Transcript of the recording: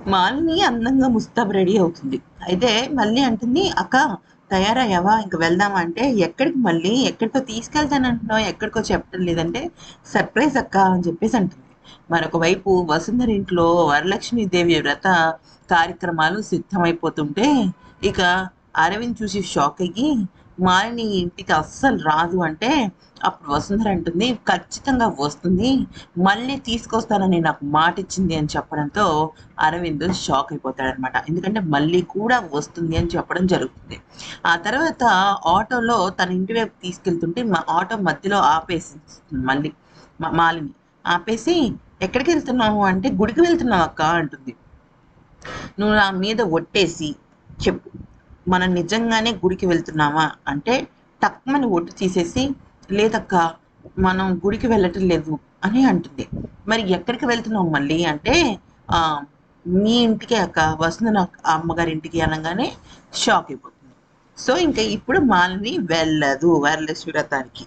మాలిని అందంగా ముస్తాబు రెడీ అవుతుంది. అయితే మళ్ళీ అంటుంది, అక్క తయారయ్యావా? ఇంక వెళ్దామా అంటే, ఎక్కడికి మళ్ళీ? ఎక్కడికో తీసుకెళ్తానంటున్నావు, ఎక్కడికో చెప్పడం లేదంటే, సర్ప్రైజ్ అక్క అని చెప్పేసి అంటుంది. మరొక వైపు వసుంధర ఇంట్లో వరలక్ష్మీదేవి వ్రత కార్యక్రమాలు సిద్ధమైపోతుంటే, ఇక అరవింద్ చూసి షాక్ అయ్యి, మాలిని ఇంటికి అస్సలు రాదు అంటే, అప్పుడు వసుంధర అంటుంది, ఖచ్చితంగా వస్తుంది, మళ్ళీ తీసుకొస్తానని నాకు మాట ఇచ్చింది అని చెప్పడంతో అరవింద్ షాక్ అయిపోతాడనమాట. ఎందుకంటే మళ్ళీ కూడా వస్తుంది అని చెప్పడం జరుగుతుంది. ఆ తర్వాత ఆటోలో తన ఇంటి వైపు తీసుకెళ్తుంటే ఆటో మధ్యలో ఆపేసిస్తుంది మళ్ళీ మాలిని. ఆపేసి, ఎక్కడికి వెళ్తున్నావు అంటే, గుడికి వెళ్తున్నావు అక్క అంటుంది. నువ్వు నా మీద ఒట్టేసి చెప్పు, మనం నిజంగానే గుడికి వెళ్తున్నామా అంటే, టక్మని ఒట్టు తీసేసి, లేదక్క మనం గుడికి వెళ్ళటం లేదు అని అంటుంది. మరి ఎక్కడికి వెళ్తున్నాం మళ్ళీ అంటే, ఆ, మీ ఇంటికే అక్క, వసుంధర అమ్మగారి ఇంటికి అనగానే షాక్ అయిపోతుంది. సో ఇంకా ఇప్పుడు మాలిని వెళ్ళదు వరలక్ష్మి వ్రతానికి.